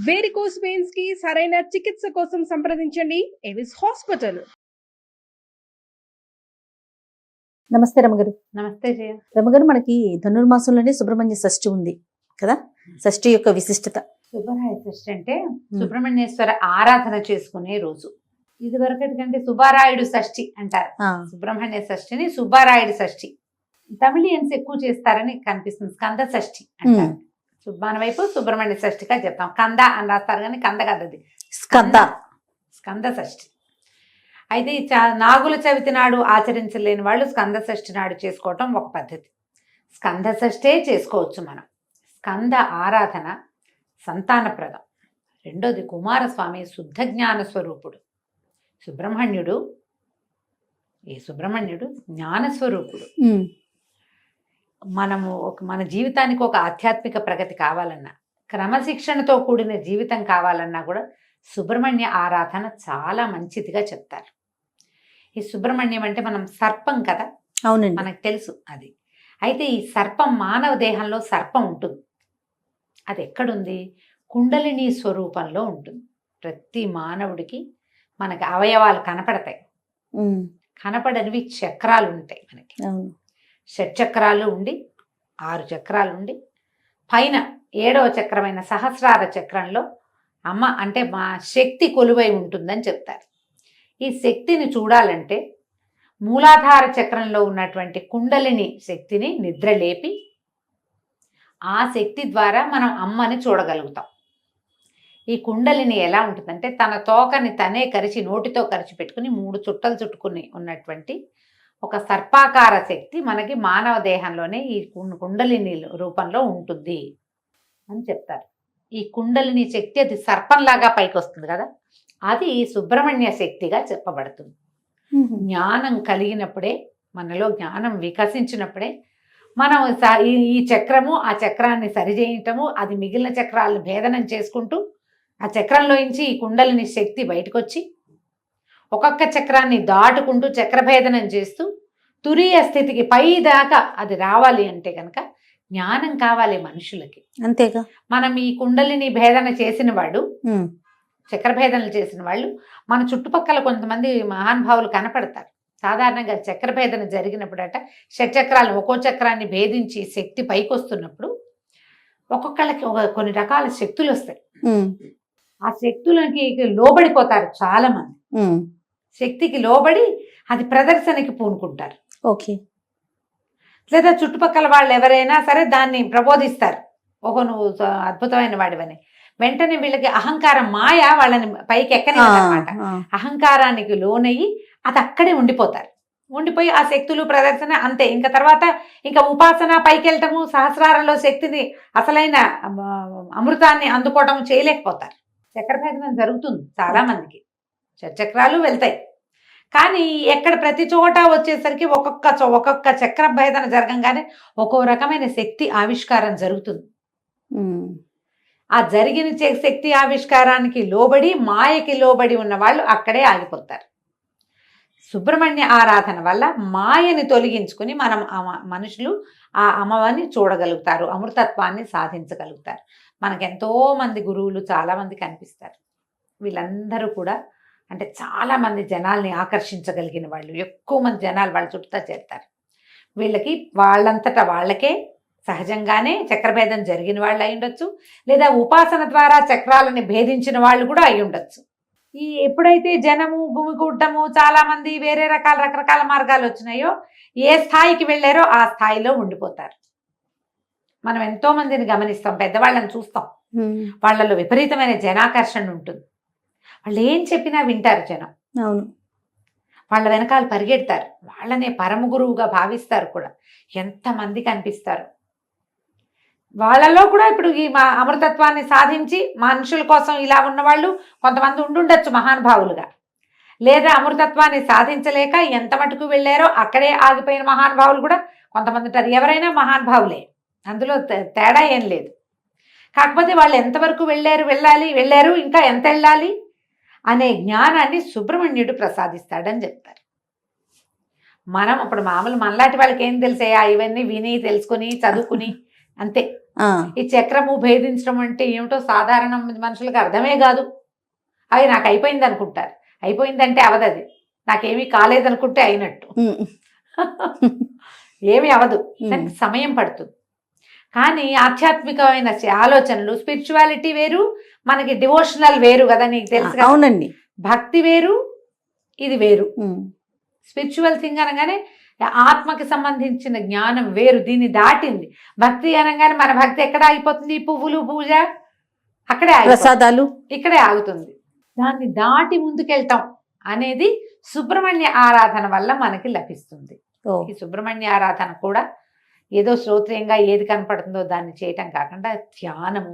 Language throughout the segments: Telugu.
వేరికోస్ వెయిన్స్ కి సరైన చికిత్స కోసం సంప్రదించండి ఎవిస్ హాస్పిటల్. నమస్తే రమగారు. నమస్తే జయ. రమగారు, మనకి ధనుర్మాసంలోనే సుబ్రహ్మణ్య షష్ఠి ఉంది కదా. షష్ఠి యొక్క విశిష్టత. సుబ్రహ్మణ్య షష్ఠి అంటే సుబ్రహ్మణ్యేశ్వర ఆరాధన చేసుకునే రోజు. ఇది వరకటి కంటే సుబ్బారాయుడు షష్ఠి అంటారు. సుబ్రహ్మణ్య షష్ఠిని సుబ్బారాయుడు షష్ఠి. తమిళియన్స్ ఎక్కువ చేస్తారని కనిపిస్తుంది. స్కంద షష్ఠి అంటారు. మన వైపు సుబ్రహ్మణ్య షష్ఠిగా చెప్తాం. కంద అని రాస్తారు కానీ కంద కదది, స్కంద షష్ఠి. అయితే నాగుల చవితి నాడు ఆచరించలేని వాళ్ళు స్కంద షష్ఠి నాడు చేసుకోవటం ఒక పద్ధతి. స్కంద షష్ఠే చేసుకోవచ్చు మనం. స్కంద ఆరాధన సంతానప్రదం. రెండోది కుమారస్వామి శుద్ధ జ్ఞాన స్వరూపుడు. సుబ్రహ్మణ్యుడు జ్ఞానస్వరూపుడు. మనము మన జీవితానికి ఒక ఆధ్యాత్మిక ప్రగతి కావాలన్నా, క్రమశిక్షణతో కూడిన జీవితం కావాలన్నా కూడా సుబ్రహ్మణ్య ఆరాధన చాలా మంచిదిగా చెప్తారు. ఈ సుబ్రహ్మణ్యం అంటే మనం సర్పం కదా, అవునండి, మనకు తెలుసు అది. అయితే ఈ సర్పం మానవ దేహంలో సర్పం ఉంటుంది. అది ఎక్కడుంది? కుండలిని స్వరూపంలో ఉంటుంది. ప్రతి మానవుడికి మనకి అవయవాలు కనపడతాయి. కనపడనివి చక్రాలు ఉంటాయి మనకి. షట్చక్రాలు ఉండి 6 చక్రాలు ఉండి పైన 7వ చక్రమైన సహస్రార చక్రంలో అమ్మ అంటే మా శక్తి కొలువై ఉంటుందని చెప్తారు. ఈ శక్తిని చూడాలంటే మూలాధార చక్రంలో ఉన్నటువంటి కుండలిని శక్తిని నిద్రలేపి ఆ శక్తి ద్వారా మనం అమ్మని చూడగలుగుతాం. ఈ కుండలిని ఎలా ఉంటుందంటే తన తోకని తనే కరిచి నోటితో కరిచి పెట్టుకుని 3 చుట్టలు చుట్టుకుని ఉన్నటువంటి ఒక సర్పాకార శక్తి మనకి మానవ దేహంలోనే ఈ కుండలిని రూపంలో ఉంటుంది అని చెప్తారు. ఈ కుండలిని శక్తి అది సర్పంలాగా పైకి వస్తుంది కదా, అది సుబ్రహ్మణ్య శక్తిగా చెప్పబడుతుంది. జ్ఞానం కలిగినప్పుడే, మనలో జ్ఞానం వికసించినప్పుడే మనం ఈ చక్రము ఆ చక్రాన్ని సరిచేయటము, అది మిగిలిన చక్రాలను భేదనం చేసుకుంటూ ఆ చక్రంలోంచి ఈ కుండలిని శక్తి బయటకు వచ్చి ఒక్కొక్క చక్రాన్ని దాటుకుంటూ చక్రభేదనం చేస్తూ తురీయ స్థితికి పై దాకా అది రావాలి అంటే కనుక జ్ఞానం కావాలి మనుషులకి. అంతేగా మనం ఈ కుండలిని భేదన చేసిన వాడు, చక్రభేదనలు చేసిన వాళ్ళు మన చుట్టుపక్కల కొంతమంది మహానుభావులు కనపడతారు. సాధారణంగా చక్రభేదన జరిగినప్పుడట షట్చక్రాలను ఒక్కో చక్రాన్ని భేదించి శక్తి పైకి వస్తున్నప్పుడు ఒక్కొక్కళ్ళకి కొన్ని రకాల శక్తులు వస్తాయి. ఆ శక్తులకి లోబడిపోతారు చాలా మంది. శక్తికి లోబడి అది ప్రదర్శనకి పూనుకుంటారు. ఓకే. లేదా చుట్టుపక్కల వాళ్ళు ఎవరైనా సరే దాన్ని ప్రబోధిస్తారు, నువ్వు అద్భుతమైన వాడివని. వెంటనే వీళ్ళకి అహంకారం మాయ వాళ్ళని పైకి ఎక్కనివ్వదన్నమాట. అహంకారానికి లోనయ్యి అది అక్కడే ఉండిపోతారు. ఉండిపోయి ఆ శక్తులు ప్రదర్శన అంతే. ఇంకా తర్వాత ఇంకా ఉపాసన పైకి వెళ్ళటము, సహస్రారంలో శక్తిని అసలైన అమృతాన్ని అందుకోవటం చేయలేకపోతారు. చక్రభేదనం జరుగుతుంది చాలా మందికి, చక్రాలు వెళ్తాయి. కానీ ఎక్కడ ప్రతి చోట వచ్చేసరికి ఒక్కొక్క చక్ర భేదన జరగంగానే ఒక్కో రకమైన శక్తి ఆవిష్కారం జరుగుతుంది. ఆ జరిగిన శక్తి ఆవిష్కారానికి లోబడి మాయకి లోబడి ఉన్న వాళ్ళు అక్కడే ఆగిపోతారు. సుబ్రహ్మణ్య ఆరాధన వల్ల మాయని తొలగించుకుని మనం మనుషులు ఆ అమ్మవారిని చూడగలుగుతారు, అమృతత్వాన్ని సాధించగలుగుతారు. మనకు ఎంతో మంది గురువులు చాలామంది కనిపిస్తారు. వీళ్ళందరూ కూడా అంటే చాలామంది జనాల్ని ఆకర్షించగలిగిన వాళ్ళు, ఎక్కువ మంది జనాలు వాళ్ళ చుట్టూ చేరుతారు. వీళ్ళకి వాళ్ళంతటా వాళ్ళకే సహజంగానే చక్రభేదం జరిగిన వాళ్ళు అయి ఉండొచ్చు, లేదా ఉపాసన ద్వారా చక్రాలని భేదించిన వాళ్ళు కూడా అయి ఉండొచ్చు. ఎప్పుడైతే జనము గుమికూడటము చాలామంది వేరే రకరకాల మార్గాలు వచ్చినాయో, ఏ స్థాయికి వెళ్ళారో ఆ స్థాయిలో ఉండిపోతారు. మనం ఎంతో మందిని గమనిస్తాం, పెద్దవాళ్ళని చూస్తాం, వాళ్ళలో విపరీతమైన జనాకర్షణ ఉంటుంది. వాళ్ళు ఏం చెప్పినా వింటారు జనం. అవును, వాళ్ళ వెనకాల పరిగెడతారు, వాళ్ళనే పరమ గురువుగా భావిస్తారు కూడా. ఎంతమంది కనిపిస్తారు వాళ్ళలో కూడా. ఇప్పుడు ఈ అమృతత్వాన్ని సాధించి మనుషుల కోసం ఇలా ఉన్నవాళ్ళు కొంతమంది ఉండుండొచ్చు మహానుభావులుగా, లేదా అమృతత్వాన్ని సాధించలేక ఎంత మటుకు వెళ్ళారో అక్కడే ఆగిపోయిన మహానుభావులు కూడా కొంతమంది ఉంటారు. ఎవరైనా మహానుభావులే, అందులో తేడా ఏం లేదు. కాకపోతే వాళ్ళు ఎంతవరకు వెళ్ళారు, ఇంకా ఎంత వెళ్ళాలి అనే జ్ఞానాన్ని సుబ్రహ్మణ్యుడు ప్రసాదిస్తాడని చెప్తారు. మనం ఇప్పుడు మామూలు మనలాంటి వాళ్ళకి ఏం తెలిసాయా? ఇవన్నీ విని తెలుసుకుని చదువుకుని అంతే. ఆ, ఈ చక్రము భేదించడం అంటే ఏమిటో సాధారణ మనుషులకు అర్థమే కాదు. అవి నాకు అయిపోయింది అనుకుంటారు. అయిపోయిందంటే అవదది. నాకేమీ కాలేదనుకుంటే అయినట్టు. ఉమ్, ఏమీ అవదు, ఉమ్, దానికి సమయం పడుతుంది. కానీ ఆధ్యాత్మికమైన ఆలోచనలు, స్పిరిచువాలిటీ వేరు, మనకి డివోషనల్ వేరు కదా, నీకు తెలుసు కదా. అవునండి. భక్తి వేరు, ఇది వేరు. ఉమ్, స్పిరిచువల్ థింగ్ అనగానే ఆత్మకి సంబంధించిన జ్ఞానం వేరు, దీన్ని దాటింది. భక్తి అనగానే మన భక్తి ఎక్కడ ఆగిపోతుంది? పువ్వులు, పూజ అక్కడే ఆగిపోతుంది, ప్రసాదాలు. ఇక్కడే ఆగుతుంది. దాన్ని దాటి ముందుకెళ్తాం అనేది సుబ్రహ్మణ్య ఆరాధన వల్ల మనకి లభిస్తుంది. ఓ, ఈ సుబ్రహ్మణ్య ఆరాధన కూడా ఏదో శ్రోత్రియంగా ఏది కనపడుతుందో దాన్ని చేయటం కాకుండా ధ్యానము,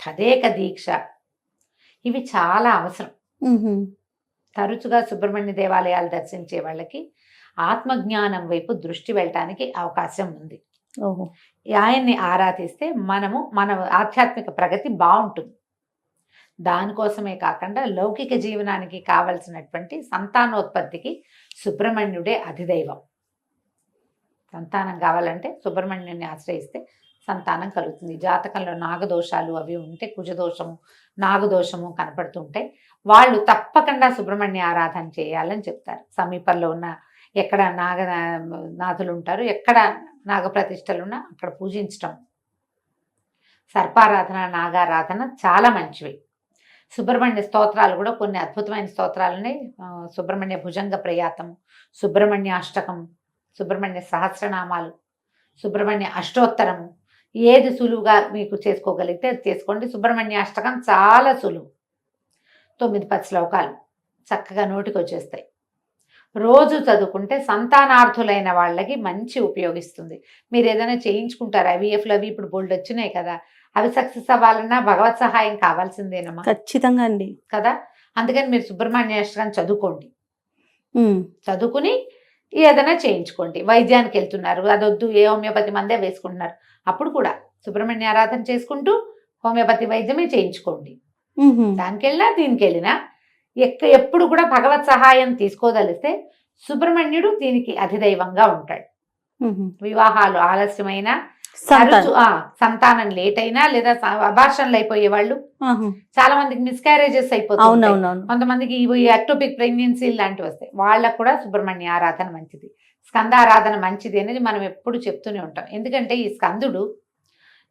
తదేక దీక్ష, ఇవి చాలా అవసరం. ఉహుం, తరచుగా సుబ్రహ్మణ్య దేవాలయాలు దర్శించే వాళ్ళకి ఆత్మజ్ఞానం వైపు దృష్టి వెళ్ళటానికి అవకాశం ఉంది. ఓహో, ఆయన్ని ఆరాధిస్తే మన ఆధ్యాత్మిక ప్రగతి బాగుంటుంది. దానికోసమే కాకుండా లౌకిక జీవనానికి కావలసినటువంటి సంతానోత్పత్తికి సుబ్రహ్మణ్యుడే అధిదైవం. సంతానం కావాలంటే సుబ్రహ్మణ్యుని ఆశ్రయిస్తే సంతానం కలుగుతుంది. జాతకంలో నాగదోషాలు అవి ఉంటే, కుజదోషము, నాగదోషము కనపడుతుంటాయి, వాళ్ళు తప్పకుండా సుబ్రహ్మణ్య ఆరాధన చేయాలని చెప్తారు. సమీపంలో ఉన్న ఎక్కడ నాగనాథులు ఉంటారు, ఎక్కడ నాగప్రతిష్టలు ఉన్నా అక్కడ పూజించటం. సర్పారాధన, నాగారాధన చాలా మంచివి. సుబ్రహ్మణ్య స్తోత్రాలు కూడా కొన్ని అద్భుతమైన స్తోత్రాలని, సుబ్రహ్మణ్య భుజంగ ప్రయాతము, సుబ్రహ్మణ్య అష్టకం, సుబ్రహ్మణ్య సహస్రనామాలు, సుబ్రహ్మణ్య అష్టోత్తరము, ఏది సులువుగా మీకు చేసుకోగలిగితే అది చేసుకోండి. సుబ్రహ్మణ్య అష్టకం చాలా సులువు, 9-10 శ్లోకాలు చక్కగా నోటికి వచ్చేస్తాయి. రోజు చదువుకుంటే సంతానార్థులైన వాళ్ళకి మంచి ఉపయోగిస్తుంది. మీరు ఏదైనా చేయించుకుంటారు, ఐవీఎఫ్లు అవి ఇప్పుడు బోల్డ్ వచ్చినాయి కదా, అవి సక్సెస్ అవ్వాలన్నా భగవత్ సహాయం కావాల్సిందేనమ్మా ఖచ్చితంగా అండి కదా. అందుకని మీరు సుబ్రహ్మణ్య అష్టకం చదువుకోండి, ఉమ్, చదువుకుని ఏదైనా చేయించుకోండి. వైద్యానికి వెళ్తున్నారు, అదొద్దు, ఏ హోమియోపతి మందే వేసుకుంటున్నారు, అప్పుడు కూడా సుబ్రహ్మణ్య ఆరాధన చేసుకుంటూ హోమియోపతి వైద్యమే చేయించుకోండి. ఉహుం, దానికి వెళ్ళినా దీనికి వెళ్ళినా ఎప్పుడు కూడా భగవత్ సహాయం తీసుకోదలిస్తే సుబ్రహ్మణ్యుడు దీనికి అధిదైవంగా ఉంటాడు. ఉహుం. వివాహాలు ఆలస్యమైనా, సంతానం. సంతానం లేట్ అయినా, లేదా అబార్షన్లు అయిపోయే వాళ్ళు ఆహా. చాలా మందికి మిస్క్యారేజెస్ అయిపోతుంది, అవునవునవును. కొంతమందికి ఎక్టోపిక్ ప్రెగ్నెన్సీ లాంటివి వస్తాయి, వాళ్ళకు కూడా సుబ్రహ్మణ్య ఆరాధన మంచిది, స్కందారాధన మంచిది అనేది మనం ఎప్పుడు చెప్తూనే ఉంటాం. ఎందుకంటే ఈ స్కందుడు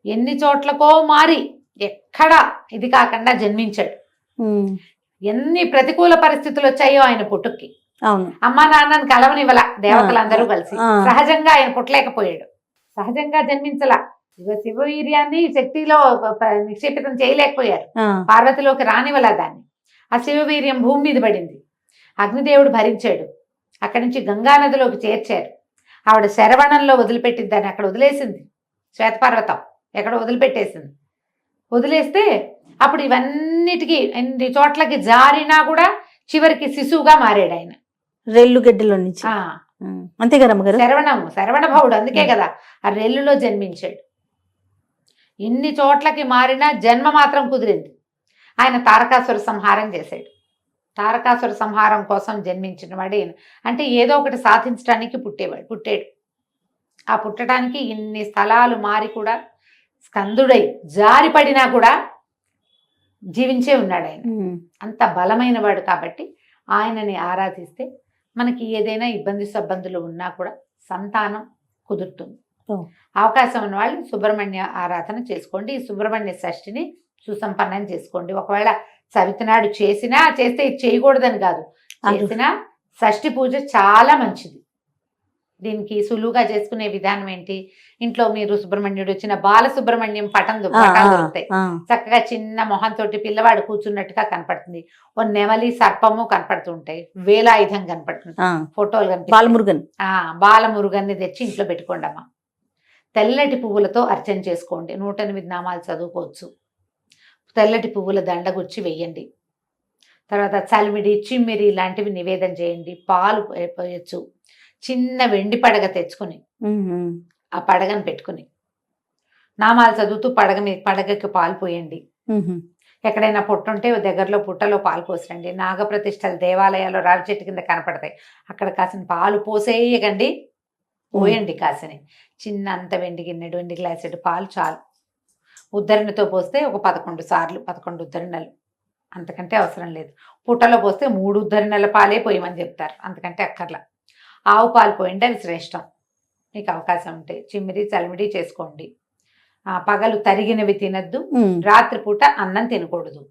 ఎన్ని చోట్లకో మారి ఎక్కడ ఇది కాకుండా జన్మించాడు. ఉమ్, ఎన్ని ప్రతికూల పరిస్థితులు వచ్చాయో ఆయన పుట్టుకి, అవును. అమ్మా నాన్నని కలవనివ్వల దేవతలందరూ కలిసి, ఆ. సహజంగా ఆయన పుట్టలేకపోయాడు, సహజంగా జన్మించలా. శివవీర్యాన్ని శక్తిలో నిక్షేపితం చేయలేకపోయారు, ఆ, పార్వతిలోకి రానివ్వలా దాన్ని. ఆ శివవీర్యం భూమి మీద పడింది, అగ్నిదేవుడు భరించాడు, అక్కడి నుంచి గంగానదిలోకి చేర్చారు. ఆవిడ శరవణంలో వదిలిపెట్టింది, దాన్ని అక్కడ వదిలేసింది, శ్వేతపర్వతం ఎక్కడ వదిలిపెట్టేసింది. వదిలేస్తే అప్పుడు ఇవన్నిటికీ ఎన్ని చోట్లకి జారినా కూడా చివరికి శిశువుగా మారాడు ఆయన. రెల్లు గడ్డిలో నుంచి. అంతే కదా అమ్మగారు. శరవణ భవుడు, అందుకే కదా ఆ రెల్లులో జన్మించాడు. ఇన్ని చోట్లకి మారినా జన్మ మాత్రం కుదిరింది. ఆయన తారకాసుర సంహారం చేశాడు. తారకాసుర సంహారం కోసం జన్మించిన వాడు ఈయన. అంటే ఏదో ఒకటి సాధించడానికి పుట్టాడు. ఆ పుట్టడానికి ఇన్ని స్థలాలు మారి కూడా స్కందుడై జారిపడినా కూడా జీవించే ఉన్నాడు ఆయన. అంత బలమైన వాడు కాబట్టి ఆయనని ఆరాధిస్తే మనకి ఏదైనా ఇబ్బంది సబ్బందులు ఉన్నా కూడా సంతానం కుదురుతుంది. అవకాశం ఉన్న వాళ్ళు సుబ్రహ్మణ్య ఆరాధన చేసుకోండి. ఈ సుబ్రహ్మణ్య షష్ఠిని సుసంపన్నం చేసుకోండి. ఒకవేళ చవితినాడు చేస్తే ఇది చేయకూడదని కాదు, చేసినా షష్ఠి పూజ చాలా మంచిది. దీనికి సులువుగా చేసుకునే విధానం ఏంటి, ఇంట్లో మీరు సుబ్రహ్మణ్యుడు వచ్చిన బాలసుబ్రహ్మణ్యం పటాలు దొరుకుతాయి, చక్కగా చిన్న మొహంతో పిల్లవాడు కూర్చున్నట్టుగా కనపడుతుంది, ఓ నెమలి సర్పము కనపడుతుంటాయి, వేలాయుధం కనపడుతుంది, ఫోటోలు కనిపిస్తాయి. బాలమురుగన్ని తెచ్చి ఇంట్లో పెట్టుకోండి అమ్మా. తెల్లటి పువ్వులతో అర్చన చేసుకోండి. 108 నామాలు చదువుకోవచ్చు. తెల్లటి పువ్వుల దండగుచ్చి వెయ్యండి. తర్వాత చలిమిడి, చిమ్మిరి లాంటివి నివేదన చేయండి. పాలు పోయచ్చు. చిన్న వెండి పడగ తెచ్చుకుని ఆ పడగను పెట్టుకుని నామాలు చదువుతూ పడగకి పాలు పోయండి. ఎక్కడైనా పుట్ట ఉంటే దగ్గరలో పుట్టలో పాలు పోసరండి. నాగప్రతిష్టలు దేవాలయాల్లో రావి చెట్టు కింద కనపడతాయి, అక్కడ కాసిన పాలు పోసేయకండి, పోయండి కాసిని. చిన్న అంత వెండి గిన్నెడు, వెండి గ్లాసెడు పాలు చాలు. ఉద్ధరణతో పోస్తే ఒక 11 సార్లు, 11 ఉద్ధరణలు, అంతకంటే అవసరం లేదు. పుట్టలో పోస్తే 3 ఉద్ధరణల పాలే పోయమని చెప్తారు, అంతకంటే అక్కర్లా. ఆవు పాలు పోయండి, అవి శ్రేష్టం. మీకు అవకాశం ఉంటే చిమ్మిడి చలిమిడి చేసుకోండి. పగలు తరిగినవి తినద్దు, రాత్రిపూట అన్నం తినకూడదు,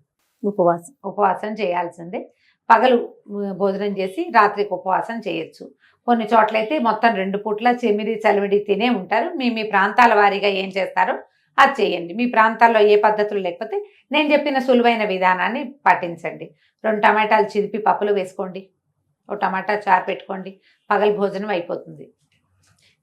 ఉపవాసం చేయాల్సిందే. పగలు భోజనం చేసి రాత్రికి ఉపవాసం చేయొచ్చు. కొన్ని చోట్లయితే మొత్తం 2 పూట్ల చెమిడి చలిమిడి తినే ఉంటారు. మీ ప్రాంతాల వారీగా ఏం చేస్తారో అది చేయండి. మీ ప్రాంతాల్లో ఏ పద్ధతులు లేకపోతే నేను చెప్పిన సులువైన విధానాన్ని పాటించండి. 2 టమాటాలు చిరిపి పప్పులు వేసుకోండి, ఒక టమాటా చారు పెట్టుకోండి, పగలు భోజనం అయిపోతుంది.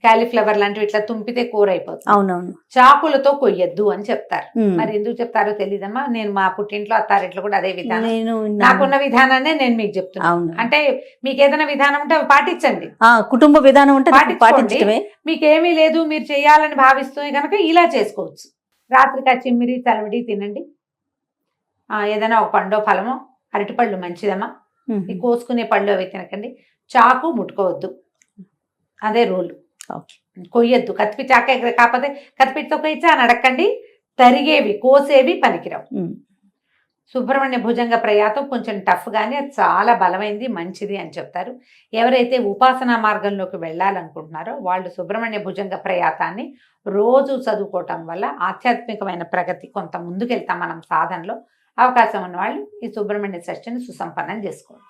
క్యాలీఫ్లవర్ లాంటివి ఇట్లా తుంపితే కూర అయిపోతుంది. అవునవును. చాకులతో కొయ్యొద్దు అని చెప్తారు. మరి ఎందుకు చెప్తారో తెలీదమ్మా. నేను మా పుట్టింట్లో అత్తారింట్లో కూడా అదే విధానం, నాకున్న విధానాన్ని నేను మీకు చెప్తున్నాను. అంటే మీకు ఏదైనా విధానం ఉంటే అవి పాటించండి. కుటుంబ విధానం ఉంటే పాటించడమే. మీకు ఏమీ లేదు మీరు చేయాలని భావిస్తూ కనుక ఇలా చేసుకోవచ్చు. రాత్రికి చిమ్మిరి చలిమిడి తినండి. ఏదైనా ఒక పండో ఫలమో, అరటిపళ్ళు మంచిదమ్మా. ఈ కోసుకునే పళ్ళు అవి తినకండి. చాకు ముట్టుకోవద్దు, అదే రూల్. కొయ్యొద్దు. కత్తిపి చాక కాకపోతే కత్తిపిటితో కొయ్యచ్చా అని అడగండి. తరిగేవి కోసేవి పనికిరావు. సుబ్రహ్మణ్య భుజంగ ప్రయాతం కొంచెం టఫ్ గానీ అది చాలా బలమైంది, మంచిది అని చెప్తారు. ఎవరైతే ఉపాసనా మార్గంలోకి వెళ్ళాలనుకుంటున్నారో వాళ్ళు సుబ్రహ్మణ్య భుజంగ ప్రయాతాన్ని రోజు చదువుకోవటం వల్ల ఆధ్యాత్మికమైన ప్రగతి కొంత ముందుకెళ్తాం మనం సాధనలో. అవకాశం ఉన్న వాళ్ళు ఈ సుబ్రహ్మణ్య షష్ఠిని సుసంపన్నం చేసుకోండి.